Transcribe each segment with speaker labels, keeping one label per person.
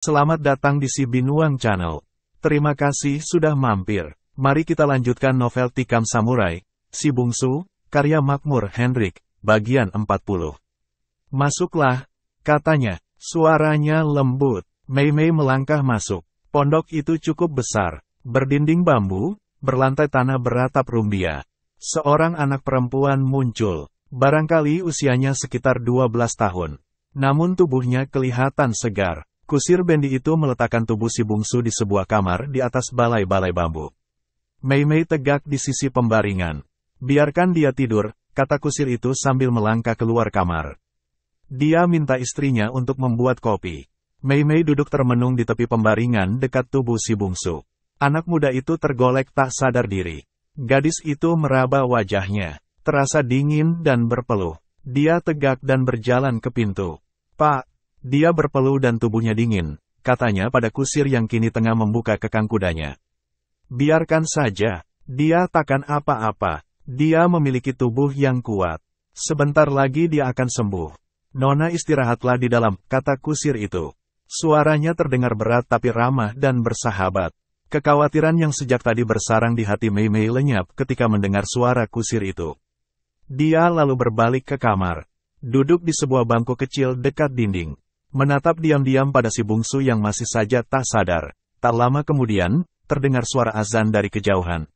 Speaker 1: Selamat datang di Si Binuang Channel. Terima kasih sudah mampir. Mari kita lanjutkan novel Tikam Samurai, Si Bungsu, karya Makmur Hendrik, bagian 40. Masuklah, katanya. Suaranya lembut. Mei Mei melangkah masuk. Pondok itu cukup besar, berdinding bambu, berlantai tanah beratap rumbia. Seorang anak perempuan muncul. Barangkali usianya sekitar 12 tahun. Namun tubuhnya kelihatan segar. Kusir bendi itu meletakkan tubuh si bungsu di sebuah kamar di atas balai-balai bambu. Mei Mei tegak di sisi pembaringan. Biarkan dia tidur, kata kusir itu sambil melangkah keluar kamar. Dia minta istrinya untuk membuat kopi. Mei Mei duduk termenung di tepi pembaringan dekat tubuh si bungsu. Anak muda itu tergolek tak sadar diri. Gadis itu meraba wajahnya. Terasa dingin dan berpeluh. Dia tegak dan berjalan ke pintu. Pak. Dia berpeluh dan tubuhnya dingin, katanya pada kusir yang kini tengah membuka kekang kudanya. Biarkan saja, dia takkan apa-apa. Dia memiliki tubuh yang kuat. Sebentar lagi dia akan sembuh. Nona istirahatlah di dalam, kata kusir itu. Suaranya terdengar berat tapi ramah dan bersahabat. Kekhawatiran yang sejak tadi bersarang di hati Mei Mei lenyap ketika mendengar suara kusir itu. Dia lalu berbalik ke kamar. Duduk di sebuah bangku kecil dekat dinding. Menatap diam-diam pada si bungsu yang masih saja tak sadar. Tak lama kemudian, terdengar suara azan dari kejauhan.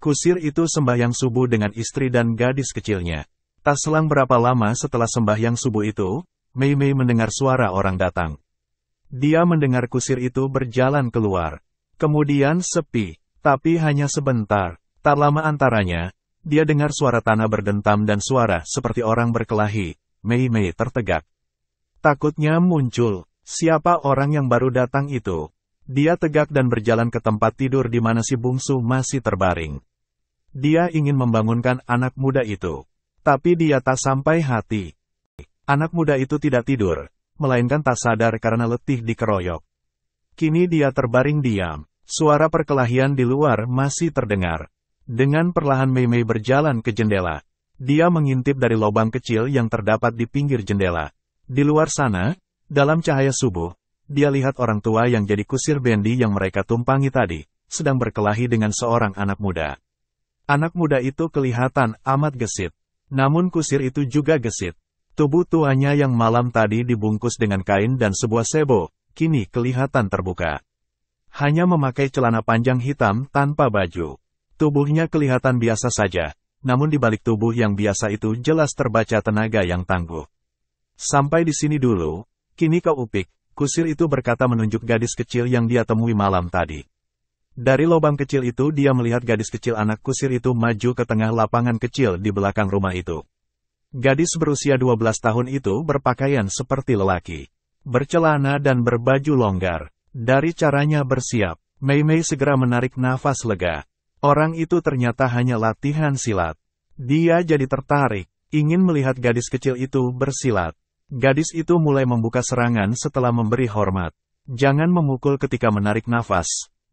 Speaker 1: Kusir itu sembahyang subuh dengan istri dan gadis kecilnya. Tak selang berapa lama setelah sembahyang subuh itu, Mei Mei mendengar suara orang datang. Dia mendengar kusir itu berjalan keluar. Kemudian sepi, tapi hanya sebentar. Tak lama antaranya, dia dengar suara tanah berdentam dan suara seperti orang berkelahi. Mei Mei tertegak. Takutnya muncul, siapa orang yang baru datang itu? Dia tegak dan berjalan ke tempat tidur di mana si bungsu masih terbaring. Dia ingin membangunkan anak muda itu. Tapi dia tak sampai hati. Anak muda itu tidak tidur, melainkan tak sadar karena letih dikeroyok. Kini dia terbaring diam. Suara perkelahian di luar masih terdengar. Dengan perlahan Mei Mei berjalan ke jendela. Dia mengintip dari lubang kecil yang terdapat di pinggir jendela. Di luar sana, dalam cahaya subuh, dia lihat orang tua yang jadi kusir bendi yang mereka tumpangi tadi, sedang berkelahi dengan seorang anak muda. Anak muda itu kelihatan amat gesit. Namun kusir itu juga gesit. Tubuh tuanya yang malam tadi dibungkus dengan kain dan sebuah sebo, kini kelihatan terbuka. Hanya memakai celana panjang hitam tanpa baju. Tubuhnya kelihatan biasa saja, namun di balik tubuh yang biasa itu jelas terbaca tenaga yang tangguh. Sampai di sini dulu, kini kau upik, kusir itu berkata menunjuk gadis kecil yang dia temui malam tadi. Dari lubang kecil itu dia melihat gadis kecil anak kusir itu maju ke tengah lapangan kecil di belakang rumah itu. Gadis berusia 12 tahun itu berpakaian seperti lelaki. Bercelana dan berbaju longgar. Dari caranya bersiap, Mei Mei segera menarik nafas lega. Orang itu ternyata hanya latihan silat. Dia jadi tertarik, ingin melihat gadis kecil itu bersilat. Gadis itu mulai membuka serangan setelah memberi hormat. Jangan memukul ketika menarik nafas.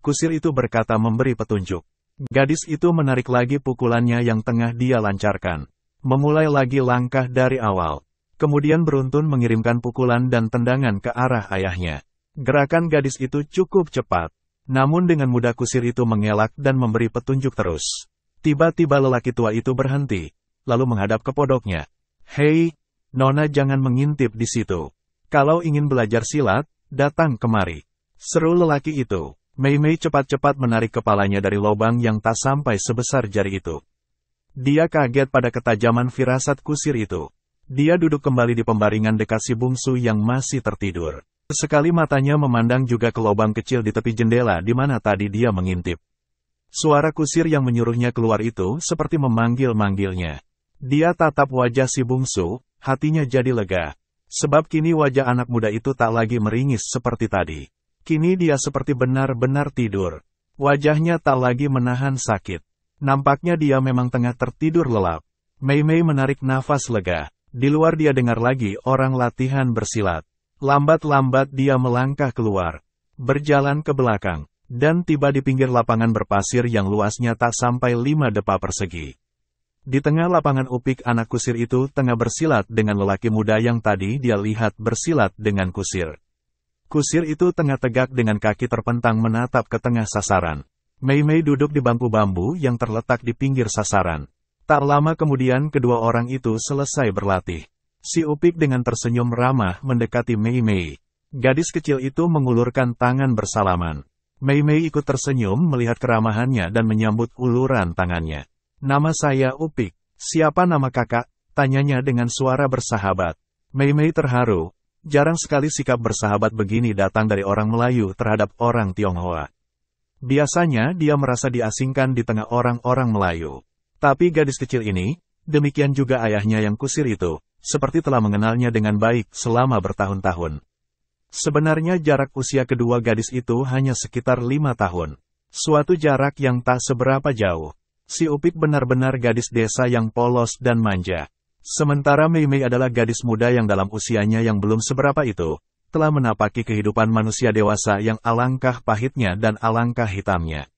Speaker 1: Kusir itu berkata memberi petunjuk. Gadis itu menarik lagi pukulannya yang tengah dia lancarkan. Memulai lagi langkah dari awal. Kemudian beruntun mengirimkan pukulan dan tendangan ke arah ayahnya. Gerakan gadis itu cukup cepat. Namun dengan mudah kusir itu mengelak dan memberi petunjuk terus. Tiba-tiba lelaki tua itu berhenti, lalu menghadap ke podoknya. Hei, Nona jangan mengintip di situ. Kalau ingin belajar silat, datang kemari. Seru lelaki itu. Mei Mei cepat-cepat menarik kepalanya dari lubang yang tak sampai sebesar jari itu. Dia kaget pada ketajaman firasat kusir itu. Dia duduk kembali di pembaringan dekat si bungsu yang masih tertidur. Sekali matanya memandang juga ke lubang kecil di tepi jendela di mana tadi dia mengintip. Suara kusir yang menyuruhnya keluar itu seperti memanggil-manggilnya. Dia tatap wajah si bungsu, hatinya jadi lega. Sebab kini wajah anak muda itu tak lagi meringis seperti tadi. Kini dia seperti benar-benar tidur. Wajahnya tak lagi menahan sakit. Nampaknya dia memang tengah tertidur lelap. Mei Mei menarik nafas lega. Di luar dia dengar lagi orang latihan bersilat. Lambat-lambat dia melangkah keluar. Berjalan ke belakang. Dan tiba di pinggir lapangan berpasir yang luasnya tak sampai 5 depa persegi. Di tengah lapangan upik anak kusir itu tengah bersilat dengan lelaki muda yang tadi dia lihat bersilat dengan kusir. Kusir itu tengah tegak dengan kaki terpentang menatap ke tengah sasaran. Mei Mei duduk di bangku bambu yang terletak di pinggir sasaran. Tak lama kemudian kedua orang itu selesai berlatih. Si Upik dengan tersenyum ramah mendekati Mei Mei. Gadis kecil itu mengulurkan tangan bersalaman. Mei Mei ikut tersenyum melihat keramahannya dan menyambut uluran tangannya. "Nama saya Upik. Siapa nama kakak?" tanyanya dengan suara bersahabat. Mei Mei terharu. Jarang sekali sikap bersahabat begini datang dari orang Melayu terhadap orang Tionghoa. Biasanya dia merasa diasingkan di tengah orang-orang Melayu. Tapi gadis kecil ini, demikian juga ayahnya yang kusir itu, seperti telah mengenalnya dengan baik selama bertahun-tahun. Sebenarnya jarak usia kedua gadis itu hanya sekitar 5 tahun. Suatu jarak yang tak seberapa jauh. Si Upik benar-benar gadis desa yang polos dan manja. Sementara Mei Mei adalah gadis muda yang dalam usianya yang belum seberapa itu, telah menapaki kehidupan manusia dewasa yang alangkah pahitnya dan alangkah hitamnya.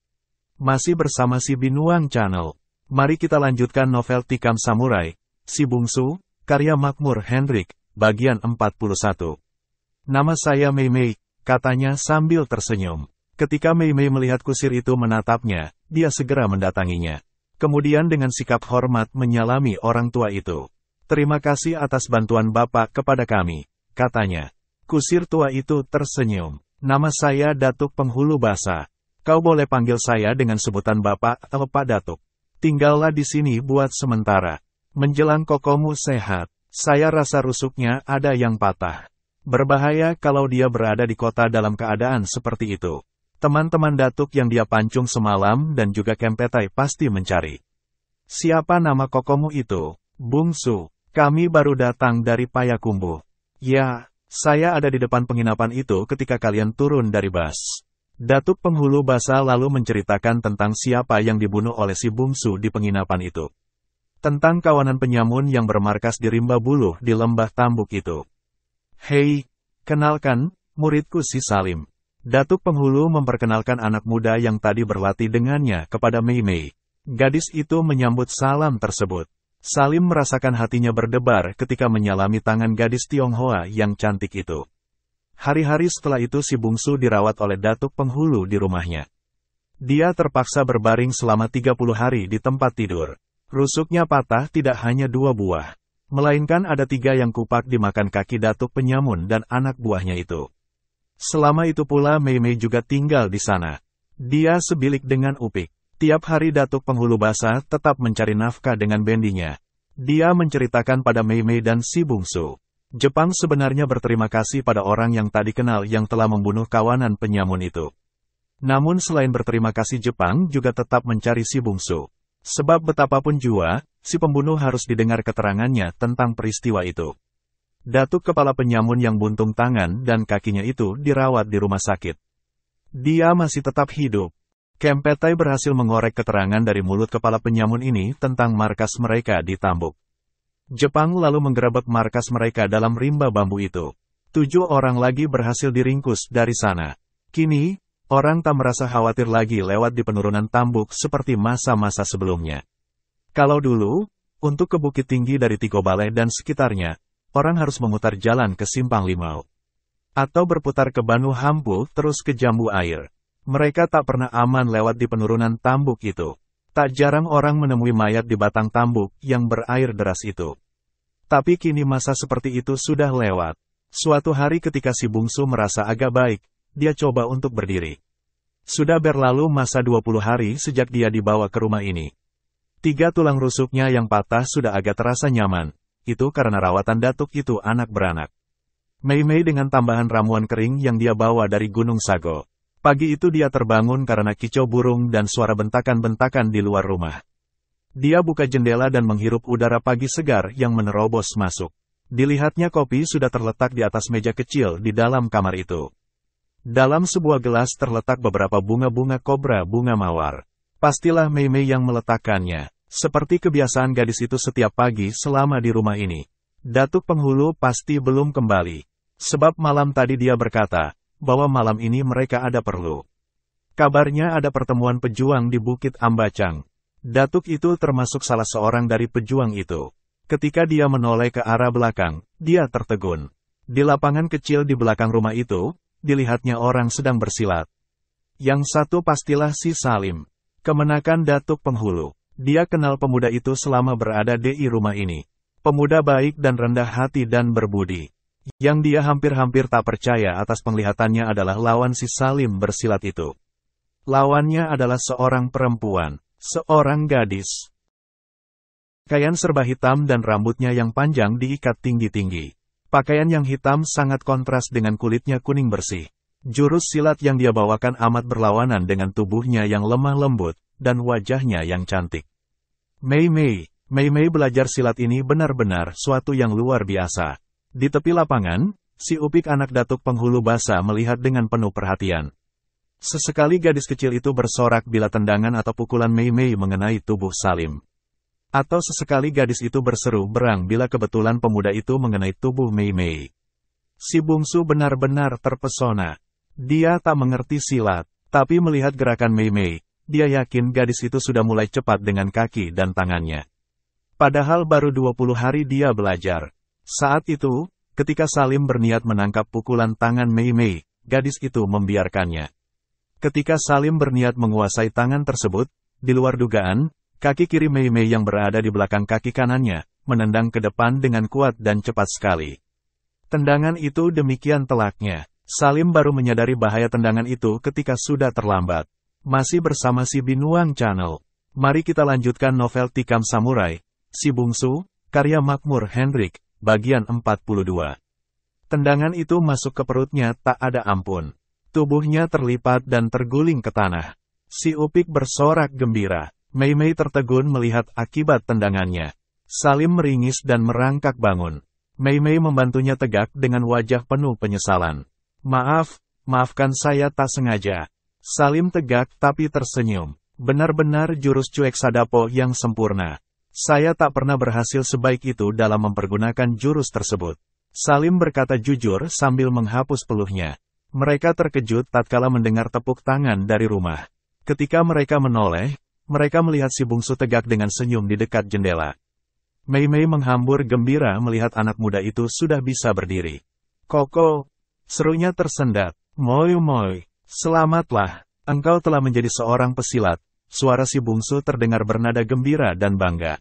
Speaker 1: Masih bersama si Binuang Channel. Mari kita lanjutkan novel Tikam Samurai, Si Bungsu, karya Makmur Hendrik, bagian 41. "Nama saya Mei Mei," katanya sambil tersenyum. Ketika Mei Mei melihat kusir itu menatapnya, dia segera mendatanginya. Kemudian dengan sikap hormat menyalami orang tua itu. "Terima kasih atas bantuan Bapak kepada kami," katanya. Kusir tua itu tersenyum. "Nama saya Datuk Penghulu Basa. Kau boleh panggil saya dengan sebutan Bapak atau Pak Datuk. Tinggallah di sini buat sementara. Menjelang kokomu sehat. Saya rasa rusuknya ada yang patah. Berbahaya kalau dia berada di kota dalam keadaan seperti itu. Teman-teman Datuk yang dia pancung semalam dan juga Kempetai pasti mencari." "Siapa nama kokomu itu?" "Bungsu. Kami baru datang dari Payakumbuh." "Ya, saya ada di depan penginapan itu ketika kalian turun dari bus." Datuk Penghulu Basa lalu menceritakan tentang siapa yang dibunuh oleh si Bungsu di penginapan itu. Tentang kawanan penyamun yang bermarkas di rimba buluh di lembah Tambuk itu. "Hei, kenalkan, muridku si Salim." Datuk Penghulu memperkenalkan anak muda yang tadi berlatih dengannya kepada Mei Mei. Gadis itu menyambut salam tersebut. Salim merasakan hatinya berdebar ketika menyalami tangan gadis Tionghoa yang cantik itu. Hari-hari setelah itu si Bungsu dirawat oleh Datuk Penghulu di rumahnya. Dia terpaksa berbaring selama 30 hari di tempat tidur. Rusuknya patah tidak hanya 2 buah, melainkan ada 3 yang kupak dimakan kaki Datuk Penyamun dan anak buahnya itu. Selama itu pula Mei Mei juga tinggal di sana. Dia sebilik dengan Upik. Tiap hari Datuk Penghulu Basa tetap mencari nafkah dengan bendinya. Dia menceritakan pada Mei Mei dan si Bungsu. Jepang sebenarnya berterima kasih pada orang yang tadi kenal yang telah membunuh kawanan penyamun itu. Namun selain berterima kasih Jepang juga tetap mencari si Bungsu. Sebab betapapun jua, si pembunuh harus didengar keterangannya tentang peristiwa itu. Datuk kepala penyamun yang buntung tangan dan kakinya itu dirawat di rumah sakit. Dia masih tetap hidup. Kempetai berhasil mengorek keterangan dari mulut kepala penyamun ini tentang markas mereka di Tambuk. Jepang lalu menggerebek markas mereka dalam rimba bambu itu. 7 orang lagi berhasil diringkus dari sana. Kini, orang tak merasa khawatir lagi lewat di penurunan Tambuk seperti masa-masa sebelumnya. Kalau dulu, untuk ke Bukit Tinggi dari Tigobale dan sekitarnya, orang harus memutar jalan ke Simpang Limau. Atau berputar ke Banu Hampu terus ke Jambu Air. Mereka tak pernah aman lewat di penurunan Tambuk itu. Tak jarang orang menemui mayat di batang tambuk yang berair deras itu. Tapi kini masa seperti itu sudah lewat. Suatu hari ketika si Bungsu merasa agak baik, dia coba untuk berdiri. Sudah berlalu masa 20 hari sejak dia dibawa ke rumah ini. 3 tulang rusuknya yang patah sudah agak terasa nyaman. Itu karena rawatan Datuk itu anak beranak. Mei Mei dengan tambahan ramuan kering yang dia bawa dari Gunung Sago. Pagi itu dia terbangun karena kicau burung dan suara bentakan-bentakan di luar rumah. Dia buka jendela dan menghirup udara pagi segar yang menerobos masuk. Dilihatnya kopi sudah terletak di atas meja kecil di dalam kamar itu. Dalam sebuah gelas terletak beberapa bunga-bunga kobra bunga mawar. Pastilah Mei Mei yang meletakkannya. Seperti kebiasaan gadis itu setiap pagi selama di rumah ini. Datuk Penghulu pasti belum kembali. Sebab malam tadi dia berkata, bahwa malam ini mereka ada perlu. Kabarnya ada pertemuan pejuang di Bukit Ambacang. Datuk itu termasuk salah seorang dari pejuang itu. Ketika dia menoleh ke arah belakang, dia tertegun. Di lapangan kecil di belakang rumah itu, dilihatnya orang sedang bersilat. Yang satu pastilah si Salim, kemenakan Datuk Penghulu. Dia kenal pemuda itu selama berada di rumah ini. Pemuda baik dan rendah hati dan berbudi. Yang dia hampir-hampir tak percaya atas penglihatannya adalah lawan si Salim bersilat itu. Lawannya adalah seorang perempuan, seorang gadis. Pakaian serba hitam dan rambutnya yang panjang diikat tinggi-tinggi. Pakaian yang hitam sangat kontras dengan kulitnya kuning bersih. Jurus silat yang dia bawakan amat berlawanan dengan tubuhnya yang lemah lembut, dan wajahnya yang cantik. Mei Mei belajar silat ini benar-benar suatu yang luar biasa. Di tepi lapangan, si Upik anak Datuk Penghulu Basa melihat dengan penuh perhatian. Sesekali gadis kecil itu bersorak bila tendangan atau pukulan Mei mengenai tubuh Salim. Atau sesekali gadis itu berseru berang bila kebetulan pemuda itu mengenai tubuh Mei. Si bungsu benar-benar terpesona. Dia tak mengerti silat, tapi melihat gerakan Mei, dia yakin gadis itu sudah mulai cepat dengan kaki dan tangannya. Padahal baru 20 hari dia belajar. Saat itu, ketika Salim berniat menangkap pukulan tangan Mei, gadis itu membiarkannya. Ketika Salim berniat menguasai tangan tersebut, di luar dugaan, kaki kiri Mei yang berada di belakang kaki kanannya, menendang ke depan dengan kuat dan cepat sekali. Tendangan itu demikian telaknya. Salim baru menyadari bahaya tendangan itu ketika sudah terlambat. Masih bersama si Binuang Channel. Mari kita lanjutkan novel Tikam Samurai, Si Bungsu, karya Makmur Hendrik, bagian 42. Tendangan itu masuk ke perutnya tak ada ampun. Tubuhnya terlipat dan terguling ke tanah. Si Upik bersorak gembira. Mei tertegun melihat akibat tendangannya. Salim meringis dan merangkak bangun. Mei membantunya tegak dengan wajah penuh penyesalan. Maafkan saya tak sengaja. Salim tegak tapi tersenyum. Benar-benar jurus cuek sadapo yang sempurna. Saya tak pernah berhasil sebaik itu dalam mempergunakan jurus tersebut. Salim berkata jujur sambil menghapus peluhnya. Mereka terkejut tatkala mendengar tepuk tangan dari rumah. Ketika mereka menoleh, mereka melihat si bungsu tegak dengan senyum di dekat jendela. Mei menghambur gembira melihat anak muda itu sudah bisa berdiri. Koko, serunya tersendat. Moi, selamatlah, engkau telah menjadi seorang pesilat. Suara si bungsu terdengar bernada gembira dan bangga.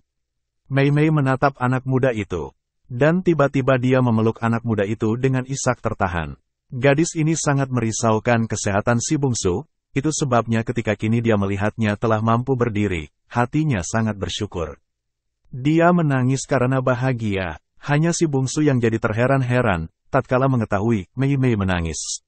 Speaker 1: Mei menatap anak muda itu. Dan tiba-tiba dia memeluk anak muda itu dengan isak tertahan. Gadis ini sangat merisaukan kesehatan si bungsu, itu sebabnya ketika kini dia melihatnya telah mampu berdiri, hatinya sangat bersyukur. Dia menangis karena bahagia, hanya si bungsu yang jadi terheran-heran, tatkala mengetahui Mei menangis.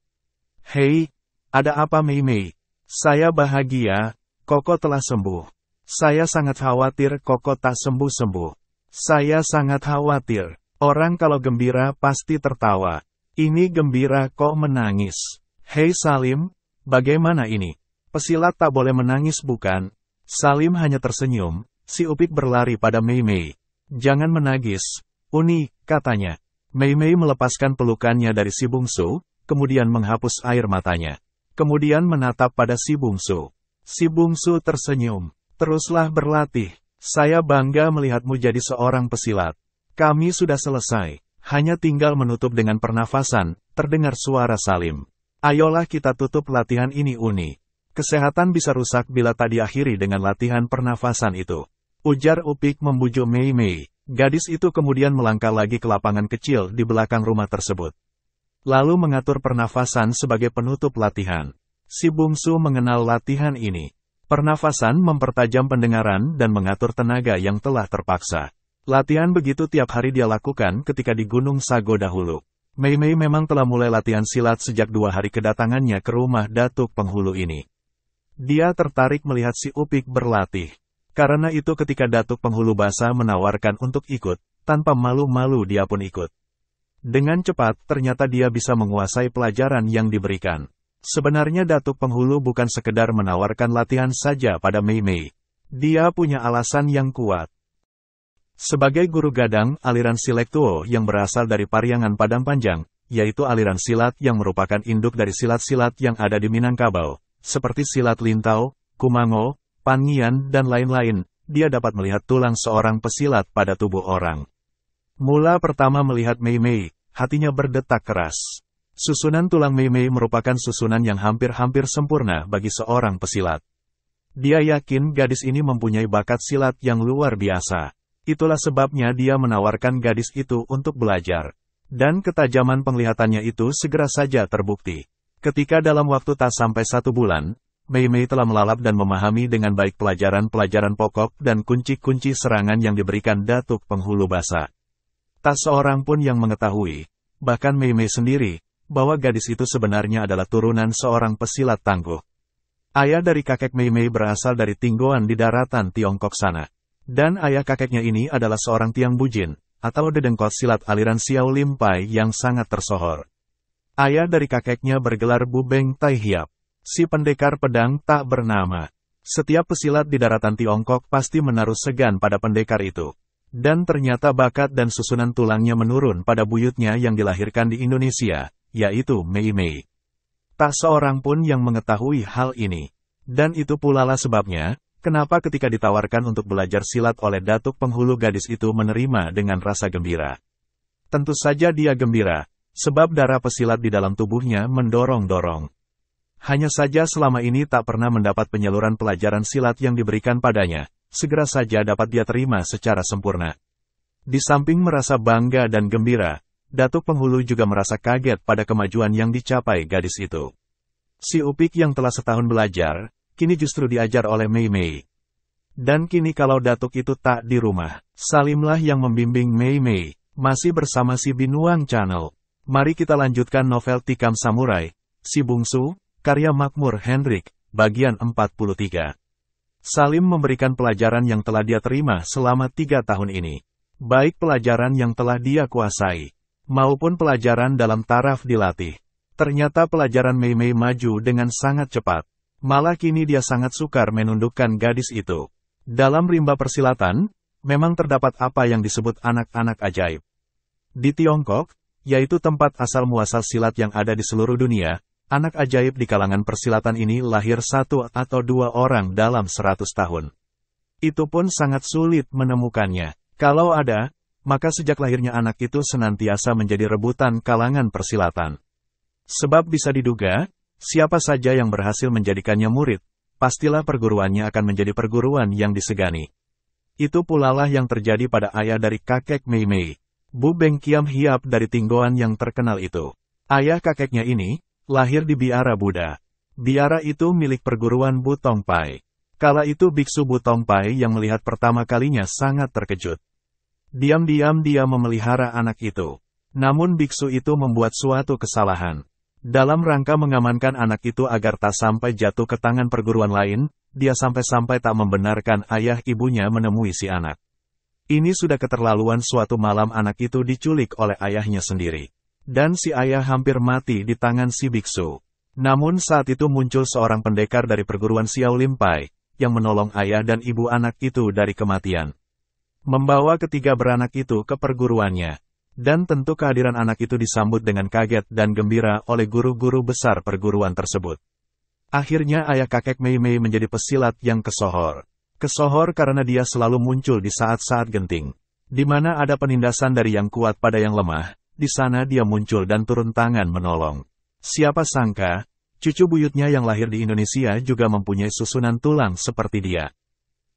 Speaker 1: Hei, ada apa Mei? Saya bahagia, Koko telah sembuh. Saya sangat khawatir Koko tak sembuh-sembuh. Saya sangat khawatir. Orang kalau gembira pasti tertawa. Ini gembira kok menangis. Hei Salim, bagaimana ini? Pesilat tak boleh menangis bukan? Salim hanya tersenyum, si Upik berlari pada Mei. Jangan menangis, Uni, katanya. Mei melepaskan pelukannya dari si bungsu, kemudian menghapus air matanya. Kemudian menatap pada si bungsu. Si bungsu tersenyum. Teruslah berlatih. Saya bangga melihatmu jadi seorang pesilat. Kami sudah selesai. Hanya tinggal menutup dengan pernafasan, terdengar suara Salim. Ayolah kita tutup latihan ini Uni. Kesehatan bisa rusak bila tak diakhiri dengan latihan pernafasan itu. Ujar Upik membujuk Mei. Gadis itu kemudian melangkah lagi ke lapangan kecil di belakang rumah tersebut. Lalu mengatur pernafasan sebagai penutup latihan. Si bungsu mengenal latihan ini. Pernafasan mempertajam pendengaran dan mengatur tenaga yang telah terpaksa. Latihan begitu tiap hari dia lakukan ketika di Gunung Sago dahulu. Mei memang telah mulai latihan silat sejak 2 hari kedatangannya ke rumah Datuk Penghulu ini. Dia tertarik melihat si Upik berlatih. Karena itu ketika Datuk Penghulu Basa menawarkan untuk ikut, tanpa malu-malu dia pun ikut. Dengan cepat ternyata dia bisa menguasai pelajaran yang diberikan. Sebenarnya Datuk Penghulu bukan sekedar menawarkan latihan saja pada Mei. Dia punya alasan yang kuat. Sebagai guru gadang aliran Silektuo yang berasal dari Pariangan Padang Panjang, yaitu aliran silat yang merupakan induk dari silat-silat yang ada di Minangkabau, seperti silat Lintau, Kumango, Pangian dan lain-lain, dia dapat melihat tulang seorang pesilat pada tubuh orang. Mula pertama melihat Mei, hatinya berdetak keras. Susunan tulang Mei Mei merupakan susunan yang hampir-hampir sempurna bagi seorang pesilat. Dia yakin gadis ini mempunyai bakat silat yang luar biasa. Itulah sebabnya dia menawarkan gadis itu untuk belajar. Dan ketajaman penglihatannya itu segera saja terbukti. Ketika dalam waktu tak sampai 1 bulan, Mei Mei telah melalap dan memahami dengan baik pelajaran-pelajaran pokok dan kunci-kunci serangan yang diberikan Datuk Penghulu Basa. Tak seorang pun yang mengetahui, bahkan Mei Mei sendiri, bahwa gadis itu sebenarnya adalah turunan seorang pesilat tangguh. Ayah dari kakek Mei Mei berasal dari Tinggoan di daratan Tiongkok sana. Dan ayah kakeknya ini adalah seorang tiang bujin, atau dedengkot silat aliran Xiao Lim Pai yang sangat tersohor. Ayah dari kakeknya bergelar Bu Beng Tai Hiap, si pendekar pedang tak bernama. Setiap pesilat di daratan Tiongkok pasti menaruh segan pada pendekar itu. Dan ternyata bakat dan susunan tulangnya menurun pada buyutnya yang dilahirkan di Indonesia, yaitu Mei Mei. Tak seorang pun yang mengetahui hal ini. Dan itu pula lah sebabnya, kenapa ketika ditawarkan untuk belajar silat oleh Datuk Penghulu, gadis itu menerima dengan rasa gembira. Tentu saja dia gembira, sebab darah pesilat di dalam tubuhnya mendorong-dorong. Hanya saja selama ini tak pernah mendapat penyaluran pelajaran silat yang diberikan padanya, segera saja dapat dia terima secara sempurna. Di samping merasa bangga dan gembira, Datuk Penghulu juga merasa kaget pada kemajuan yang dicapai gadis itu. Si Upik yang telah setahun belajar, kini justru diajar oleh Mei Mei. Dan kini kalau Datuk itu tak di rumah, Salimlah yang membimbing Mei Mei, masih bersama si Binuang Channel. Mari kita lanjutkan novel Tikam Samurai, Si Bungsu, karya Makmur Hendrik, bagian 43. Salim memberikan pelajaran yang telah dia terima selama 3 tahun ini. Baik pelajaran yang telah dia kuasai, maupun pelajaran dalam taraf dilatih. Ternyata pelajaran Mei Mei maju dengan sangat cepat. Malah kini dia sangat sukar menundukkan gadis itu. Dalam rimba persilatan, memang terdapat apa yang disebut anak-anak ajaib. Di Tiongkok, yaitu tempat asal-muasal silat yang ada di seluruh dunia, anak ajaib di kalangan persilatan ini lahir 1 atau 2 orang dalam 100 tahun. Itu pun sangat sulit menemukannya. Kalau ada, maka sejak lahirnya anak itu senantiasa menjadi rebutan kalangan persilatan. Sebab bisa diduga, siapa saja yang berhasil menjadikannya murid, pastilah perguruannya akan menjadi perguruan yang disegani. Itu pula lah yang terjadi pada ayah dari kakek Mei Mei, Bu Beng Kiam Hiap dari Tinggoan yang terkenal itu. Ayah kakeknya ini, lahir di biara Buddha. Biara itu milik perguruan Bu Tong Pai. Kala itu biksu Bu Tong Pai yang melihat pertama kalinya sangat terkejut. Diam-diam dia memelihara anak itu. Namun biksu itu membuat suatu kesalahan. Dalam rangka mengamankan anak itu agar tak sampai jatuh ke tangan perguruan lain, dia sampai-sampai tak membenarkan ayah ibunya menemui si anak. Ini sudah keterlaluan. Suatu malam anak itu diculik oleh ayahnya sendiri. Dan si ayah hampir mati di tangan si biksu. Namun saat itu muncul seorang pendekar dari perguruan Xiao Lim Pai, yang menolong ayah dan ibu anak itu dari kematian. Membawa ketiga beranak itu ke perguruannya. Dan tentu kehadiran anak itu disambut dengan kaget dan gembira oleh guru-guru besar perguruan tersebut. Akhirnya ayah kakek Mei Mei menjadi pesilat yang kesohor. Kesohor karena dia selalu muncul di saat-saat genting. Di mana ada penindasan dari yang kuat pada yang lemah, di sana dia muncul dan turun tangan menolong. Siapa sangka, cucu buyutnya yang lahir di Indonesia juga mempunyai susunan tulang seperti dia.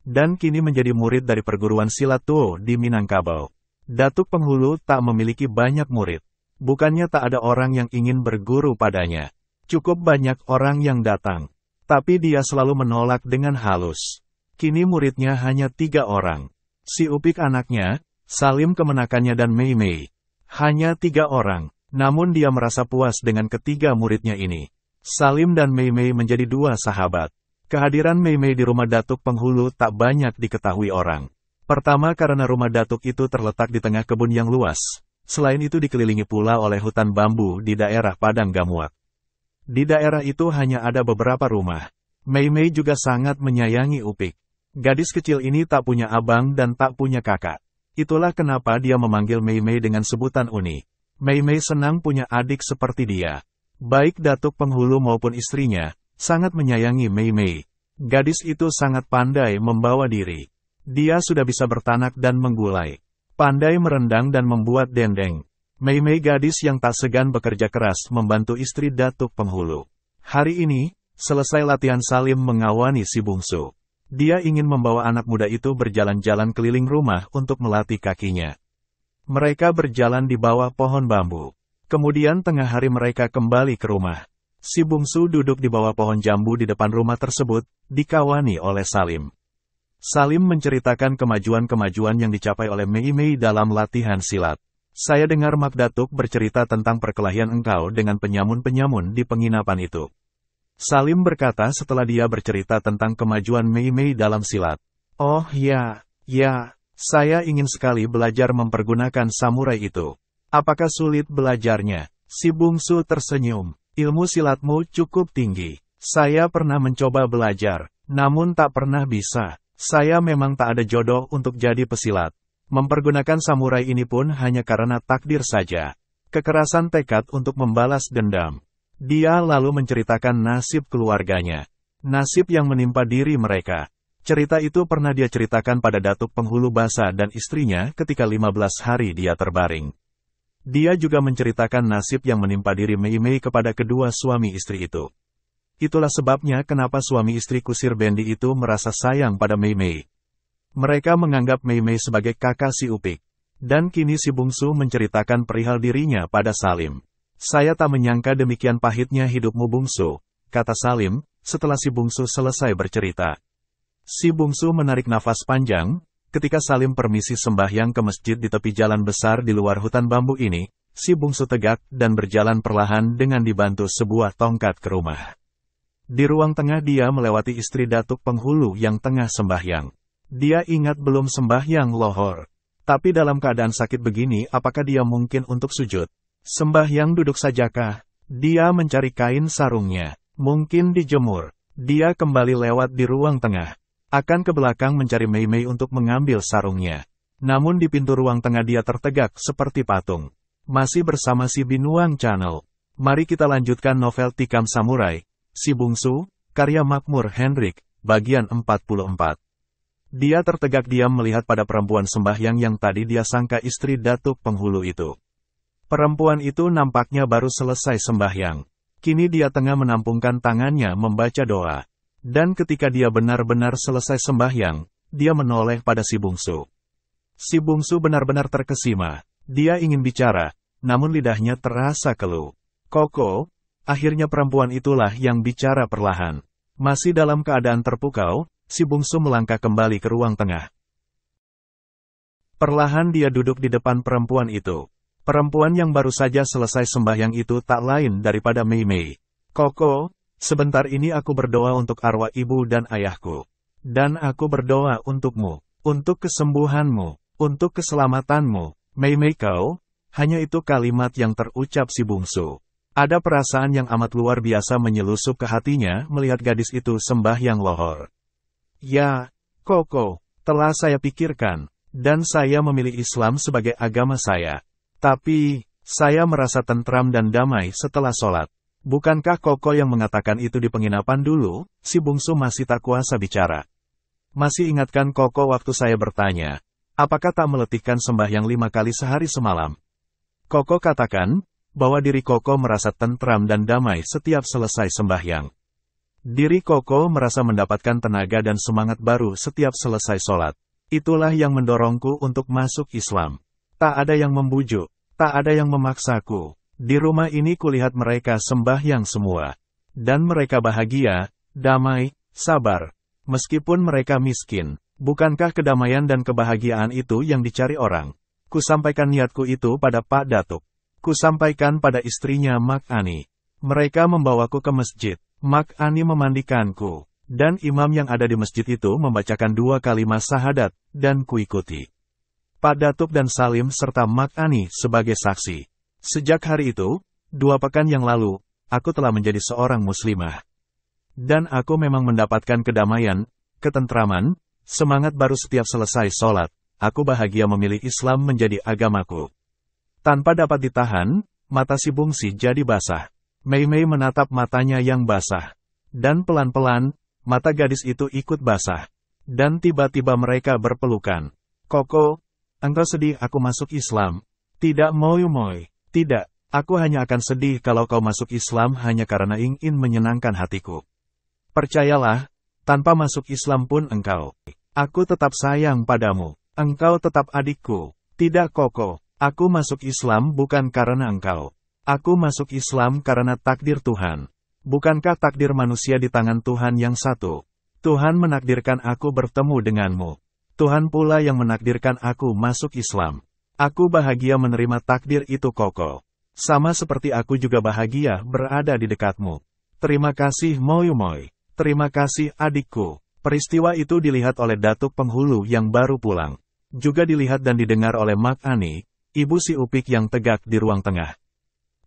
Speaker 1: Dan kini menjadi murid dari perguruan silat Tuo di Minangkabau. Datuk Penghulu tak memiliki banyak murid. Bukannya tak ada orang yang ingin berguru padanya. Cukup banyak orang yang datang. Tapi dia selalu menolak dengan halus. Kini muridnya hanya 3 orang. Si Upik anaknya, Salim kemenakannya dan Mei Mei. Hanya 3 orang. Namun dia merasa puas dengan ketiga muridnya ini. Salim dan Mei Mei menjadi 2 sahabat. Kehadiran Mei Mei di rumah Datuk Penghulu tak banyak diketahui orang. Pertama karena rumah Datuk itu terletak di tengah kebun yang luas. Selain itu dikelilingi pula oleh hutan bambu di daerah Padang Gamuak. Di daerah itu hanya ada beberapa rumah. Mei Mei juga sangat menyayangi Upik. Gadis kecil ini tak punya abang dan tak punya kakak. Itulah kenapa dia memanggil Mei Mei dengan sebutan Uni. Mei Mei senang punya adik seperti dia. Baik Datuk Penghulu maupun istrinya, sangat menyayangi Mei Mei. Gadis itu sangat pandai membawa diri. Dia sudah bisa bertanak dan menggulai. Pandai merendang dan membuat dendeng. Mei Mei gadis yang tak segan bekerja keras membantu istri Datuk Penghulu. Hari ini, selesai latihan Salim mengawani si bungsu. Dia ingin membawa anak muda itu berjalan-jalan keliling rumah untuk melatih kakinya. Mereka berjalan di bawah pohon bambu. Kemudian tengah hari mereka kembali ke rumah. Si bungsu duduk di bawah pohon jambu di depan rumah tersebut, dikawani oleh Salim. Salim menceritakan kemajuan-kemajuan yang dicapai oleh Mei Mei dalam latihan silat. Saya dengar Mak Datuk bercerita tentang perkelahian engkau dengan penyamun-penyamun di penginapan itu. Salim berkata setelah dia bercerita tentang kemajuan Mei Mei dalam silat. Oh ya, saya ingin sekali belajar mempergunakan samurai itu. Apakah sulit belajarnya? Si bungsu tersenyum. Ilmu silatmu cukup tinggi. Saya pernah mencoba belajar, namun tak pernah bisa. Saya memang tak ada jodoh untuk jadi pesilat. Mempergunakan samurai ini pun hanya karena takdir saja. Kekerasan tekad untuk membalas dendam. Dia lalu menceritakan nasib keluarganya. Nasib yang menimpa diri mereka. Cerita itu pernah dia ceritakan pada Datuk Penghulu Basa dan istrinya ketika 15 hari dia terbaring. Dia juga menceritakan nasib yang menimpa diri Mei Mei kepada kedua suami istri itu. Itulah sebabnya kenapa suami istri kusir bendi itu merasa sayang pada Mei Mei. Mereka menganggap Mei Mei sebagai kakak si Upik. Dan kini si bungsu menceritakan perihal dirinya pada Salim. Saya tak menyangka demikian pahitnya hidupmu bungsu, kata Salim, setelah si bungsu selesai bercerita. Si bungsu menarik nafas panjang, ketika Salim permisi sembahyang ke masjid di tepi jalan besar di luar hutan bambu ini, si bungsu tegak dan berjalan perlahan dengan dibantu sebuah tongkat ke rumah. Di ruang tengah dia melewati istri Datuk Penghulu yang tengah sembahyang. Dia ingat belum sembahyang lohor. Tapi dalam keadaan sakit begini apakah dia mungkin untuk sujud? Sembahyang duduk sajakah? Dia mencari kain sarungnya. Mungkin dijemur. Dia kembali lewat di ruang tengah. Akan ke belakang mencari Mei Mei untuk mengambil sarungnya. Namun di pintu ruang tengah dia tertegak seperti patung. Masih bersama si Binuang Channel. Mari kita lanjutkan novel Tikam Samurai, Si Bungsu, karya Makmur Hendrik, bagian 44. Dia tertegak diam melihat pada perempuan sembahyang yang tadi dia sangka istri Datuk Penghulu itu. Perempuan itu nampaknya baru selesai sembahyang. Kini dia tengah menampungkan tangannya membaca doa. Dan ketika dia benar-benar selesai sembahyang, dia menoleh pada si bungsu. Si bungsu benar-benar terkesima. Dia ingin bicara, namun lidahnya terasa keluh. Koko, akhirnya perempuan itulah yang bicara perlahan. Masih dalam keadaan terpukau, si bungsu melangkah kembali ke ruang tengah. Perlahan dia duduk di depan perempuan itu. Perempuan yang baru saja selesai sembahyang itu tak lain daripada Mei Mei. Koko, sebentar ini aku berdoa untuk arwah ibu dan ayahku. Dan aku berdoa untukmu, untuk kesembuhanmu, untuk keselamatanmu. Mei Mei kau, hanya itu kalimat yang terucap si bungsu. Ada perasaan yang amat luar biasa menyelusup ke hatinya melihat gadis itu sembahyang lohor. Ya, Koko, telah saya pikirkan, dan saya memilih Islam sebagai agama saya. Tapi, saya merasa tentram dan damai setelah sholat. Bukankah Koko yang mengatakan itu di penginapan dulu? Si bungsu masih tak kuasa bicara. Masih ingatkan Koko waktu saya bertanya, apakah tak meletihkan sembahyang 5 kali sehari semalam? Koko katakan, bahwa diri Koko merasa tentram dan damai setiap selesai sembahyang. Diri Koko merasa mendapatkan tenaga dan semangat baru setiap selesai sholat. Itulah yang mendorongku untuk masuk Islam. Tak ada yang membujuk, tak ada yang memaksaku. Di rumah ini kulihat mereka sembahyang semua. Dan mereka bahagia, damai, sabar. Meskipun mereka miskin, bukankah kedamaian dan kebahagiaan itu yang dicari orang? Kusampaikan niatku itu pada Pak Datuk. Kusampaikan pada istrinya Mak Ani. Mereka membawaku ke masjid. Mak Ani memandikanku. Dan imam yang ada di masjid itu membacakan 2 kalimat syahadat, dan kuikuti. Pak Datuk dan Salim serta Mak Ani sebagai saksi. Sejak hari itu, 2 pekan yang lalu, aku telah menjadi seorang muslimah. Dan aku memang mendapatkan kedamaian, ketentraman, semangat baru setiap selesai sholat. Aku bahagia memilih Islam menjadi agamaku. Tanpa dapat ditahan, mata si bungsi jadi basah. Mei Mei menatap matanya yang basah. Dan pelan-pelan, mata gadis itu ikut basah. Dan tiba-tiba mereka berpelukan. Koko, engkau sedih aku masuk Islam. Tidak Moy. Tidak, aku hanya akan sedih kalau kau masuk Islam hanya karena ingin menyenangkan hatiku. Percayalah, tanpa masuk Islam pun aku tetap sayang padamu. Engkau tetap adikku. Tidak Koko, aku masuk Islam bukan karena engkau. Aku masuk Islam karena takdir Tuhan. Bukankah takdir manusia di tangan Tuhan yang satu? Tuhan menakdirkan aku bertemu denganmu. Tuhan pula yang menakdirkan aku masuk Islam. Aku bahagia menerima takdir itu Koko. Sama seperti aku juga bahagia berada di dekatmu. Terima kasih Moy. Terima kasih adikku. Peristiwa itu dilihat oleh Datuk Penghulu yang baru pulang. Juga dilihat dan didengar oleh Mak Ani, ibu si Upik yang tegak di ruang tengah.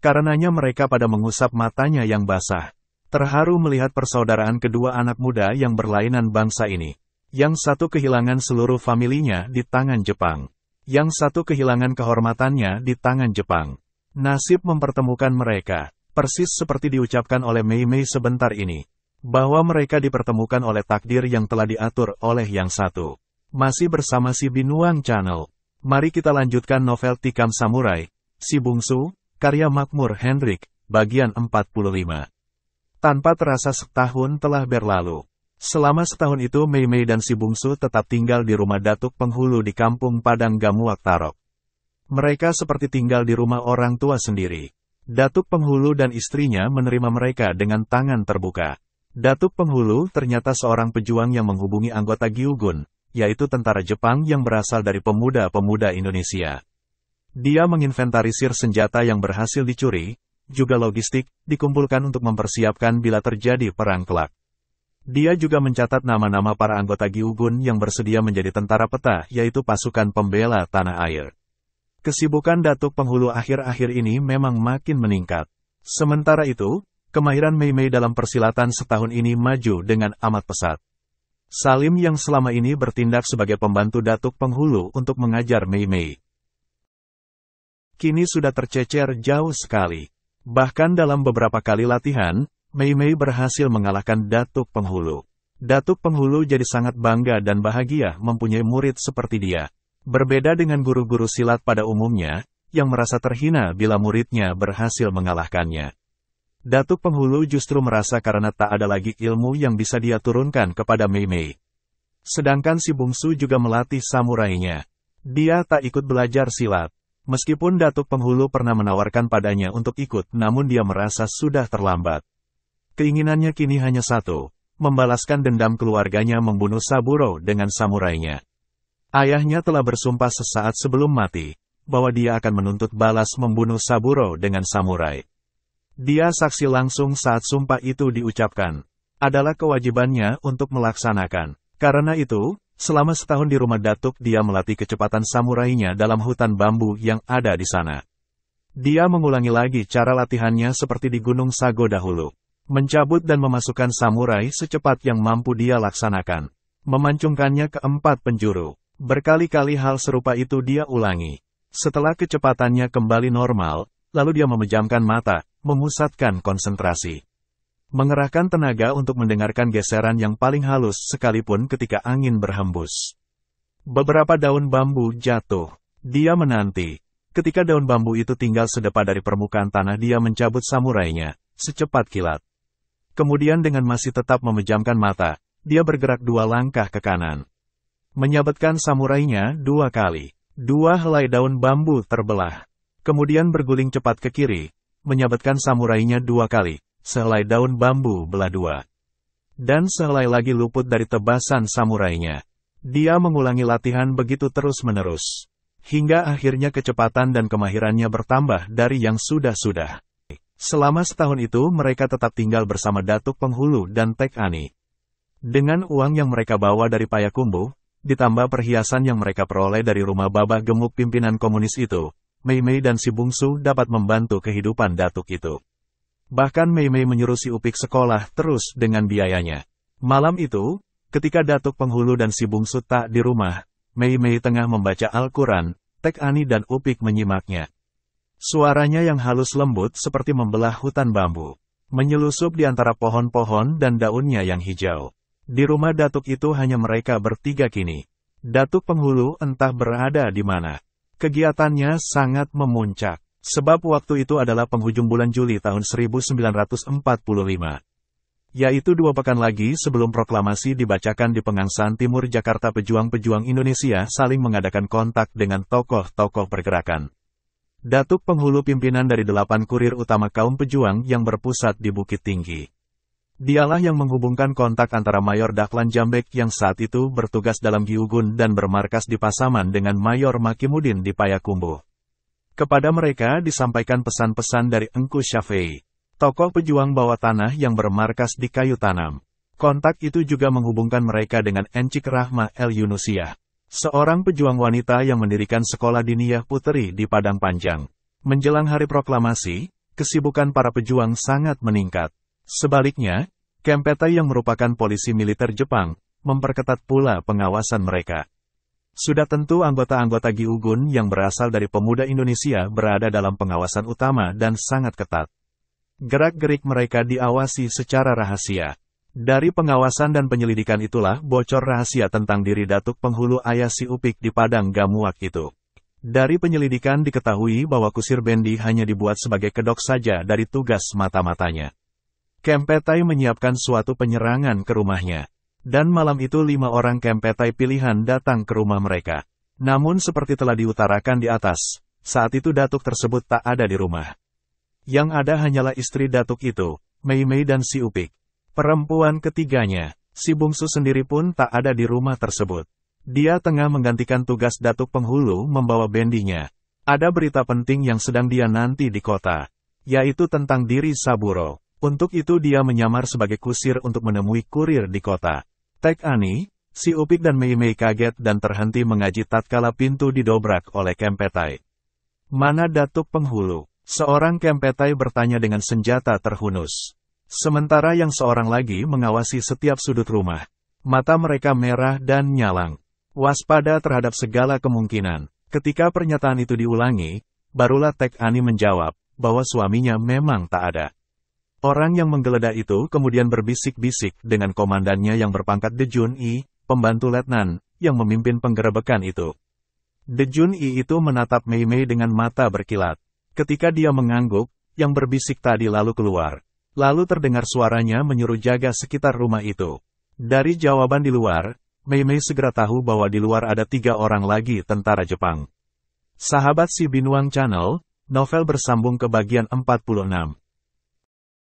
Speaker 1: Karenanya mereka pada mengusap matanya yang basah. Terharu melihat persaudaraan kedua anak muda yang berlainan bangsa ini. Yang satu kehilangan seluruh familinya di tangan Jepang. Yang satu kehilangan kehormatannya di tangan Jepang. Nasib mempertemukan mereka, persis seperti diucapkan oleh Mei Mei sebentar ini. Bahwa mereka dipertemukan oleh takdir yang telah diatur oleh yang satu. Masih bersama si Binuang Channel. Mari kita lanjutkan novel Tikam Samurai, Si Bungsu, karya Makmur Hendrik, bagian 45. Tanpa terasa setahun telah berlalu. Selama setahun itu Mei Mei dan si Bungsu tetap tinggal di rumah Datuk Penghulu di kampung Padang Gamuak Tarok. Mereka seperti tinggal di rumah orang tua sendiri. Datuk Penghulu dan istrinya menerima mereka dengan tangan terbuka. Datuk Penghulu ternyata seorang pejuang yang menghubungi anggota Gyugun, yaitu tentara Jepang yang berasal dari pemuda-pemuda Indonesia. Dia menginventarisir senjata yang berhasil dicuri, juga logistik, dikumpulkan untuk mempersiapkan bila terjadi perang kelak. Dia juga mencatat nama-nama para anggota Gyugun yang bersedia menjadi tentara peta, yaitu pasukan pembela tanah air. Kesibukan Datuk Penghulu akhir-akhir ini memang makin meningkat. Sementara itu, kemahiran Mei Mei dalam persilatan setahun ini maju dengan amat pesat. Salim yang selama ini bertindak sebagai pembantu Datuk Penghulu untuk mengajar Mei Mei, kini sudah tercecer jauh sekali. Bahkan dalam beberapa kali latihan, Mei Mei berhasil mengalahkan Datuk Penghulu. Datuk Penghulu jadi sangat bangga dan bahagia mempunyai murid seperti dia. Berbeda dengan guru-guru silat pada umumnya, yang merasa terhina bila muridnya berhasil mengalahkannya. Datuk Penghulu justru merasa karena tak ada lagi ilmu yang bisa dia turunkan kepada Mei Mei. Sedangkan si Bungsu juga melatih samurainya. Dia tak ikut belajar silat. Meskipun Datuk Penghulu pernah menawarkan padanya untuk ikut, namun dia merasa sudah terlambat. Keinginannya kini hanya satu, membalaskan dendam keluarganya membunuh Saburo dengan samurainya. Ayahnya telah bersumpah sesaat sebelum mati, bahwa dia akan menuntut balas membunuh Saburo dengan samurai. Dia saksi langsung saat sumpah itu diucapkan. Adalah kewajibannya untuk melaksanakan. Karena itu, selama setahun di rumah Datuk dia melatih kecepatan samurainya dalam hutan bambu yang ada di sana. Dia mengulangi lagi cara latihannya seperti di Gunung Sago dahulu. Mencabut dan memasukkan samurai secepat yang mampu dia laksanakan. Memancungkannya ke 4 penjuru. Berkali-kali hal serupa itu dia ulangi. Setelah kecepatannya kembali normal, lalu dia memejamkan mata, memusatkan konsentrasi. Mengerahkan tenaga untuk mendengarkan geseran yang paling halus sekalipun ketika angin berhembus. Beberapa daun bambu jatuh. Dia menanti. Ketika daun bambu itu tinggal sedepa dari permukaan tanah dia mencabut samurainya, secepat kilat. Kemudian dengan masih tetap memejamkan mata, dia bergerak 2 langkah ke kanan. Menyabetkan samurainya 2 kali. 2 helai daun bambu terbelah. Kemudian berguling cepat ke kiri, menyabetkan samurainya 2 kali. Sehelai daun bambu belah 2. Dan sehelai lagi luput dari tebasan samurainya. Dia mengulangi latihan begitu terus-menerus. Hingga akhirnya kecepatan dan kemahirannya bertambah dari yang sudah-sudah. Selama setahun itu mereka tetap tinggal bersama Datuk Penghulu dan Tek Ani. Dengan uang yang mereka bawa dari Payakumbuh, ditambah perhiasan yang mereka peroleh dari rumah babah gemuk pimpinan komunis itu, Mei Mei dan si Bungsu dapat membantu kehidupan Datuk itu. Bahkan Mei Mei menyuruh si Upik sekolah terus dengan biayanya. Malam itu, ketika Datuk Penghulu dan si Bungsu tak di rumah, Mei Mei tengah membaca Al-Quran, Tek Ani dan Upik menyimaknya. Suaranya yang halus lembut seperti membelah hutan bambu, menyelusup di antara pohon-pohon dan daunnya yang hijau. Di rumah Datuk itu hanya mereka bertiga kini. Datuk Penghulu entah berada di mana. Kegiatannya sangat memuncak, sebab waktu itu adalah penghujung bulan Juli tahun 1945. Yaitu 2 pekan lagi sebelum proklamasi dibacakan di Pegangsaan Timur Jakarta, pejuang-pejuang Indonesia saling mengadakan kontak dengan tokoh-tokoh pergerakan. Datuk Penghulu pimpinan dari 8 kurir utama kaum pejuang yang berpusat di Bukit Tinggi. Dialah yang menghubungkan kontak antara Mayor Dahlan Jambek yang saat itu bertugas dalam Giugun dan bermarkas di Pasaman dengan Mayor Makimudin di Payakumbuh. Kepada mereka disampaikan pesan-pesan dari Engku Syafei, tokoh pejuang bawah tanah yang bermarkas di Kayu Tanam. Kontak itu juga menghubungkan mereka dengan Encik Rahma El Yunusiah, seorang pejuang wanita yang mendirikan sekolah diniyah putri di Padang Panjang. Menjelang hari proklamasi, kesibukan para pejuang sangat meningkat. Sebaliknya, Kempeitai yang merupakan polisi militer Jepang, memperketat pula pengawasan mereka. Sudah tentu anggota-anggota Giugun yang berasal dari pemuda Indonesia berada dalam pengawasan utama dan sangat ketat. Gerak-gerik mereka diawasi secara rahasia. Dari pengawasan dan penyelidikan itulah bocor rahasia tentang diri Datuk Penghulu Ayah Si Upik di Padang Gamuak itu. Dari penyelidikan diketahui bahwa kusir bendi hanya dibuat sebagai kedok saja dari tugas mata-matanya. Kempeitai menyiapkan suatu penyerangan ke rumahnya. Dan malam itu 5 orang Kempeitai pilihan datang ke rumah mereka. Namun seperti telah diutarakan di atas, saat itu Datuk tersebut tak ada di rumah. Yang ada hanyalah istri Datuk itu, Mei Mei dan Si Upik. Perempuan ketiganya, si bungsu sendiri pun tak ada di rumah tersebut. Dia tengah menggantikan tugas Datuk Penghulu membawa bendinya. Ada berita penting yang sedang dia nanti di kota, yaitu tentang diri Saburo. Untuk itu dia menyamar sebagai kusir untuk menemui kurir di kota. Tek Ani, Si Upik dan Mei Mei kaget dan terhenti mengaji tatkala pintu didobrak oleh Kempeitai. "Mana Datuk Penghulu?" Seorang Kempeitai bertanya dengan senjata terhunus. Sementara yang seorang lagi mengawasi setiap sudut rumah. Mata mereka merah dan nyalang. Waspada terhadap segala kemungkinan. Ketika pernyataan itu diulangi, barulah Tek Ani menjawab bahwa suaminya memang tak ada. Orang yang menggeledah itu kemudian berbisik-bisik dengan komandannya yang berpangkat De Jun I, pembantu letnan, yang memimpin penggerebekan itu. De Jun I itu menatap Mei Mei dengan mata berkilat. Ketika dia mengangguk, yang berbisik tadi lalu keluar. Lalu terdengar suaranya menyuruh jaga sekitar rumah itu. Dari jawaban di luar, Mei Mei segera tahu bahwa di luar ada 3 orang lagi tentara Jepang. Sahabat Si Binuang Channel, novel bersambung ke bagian 46.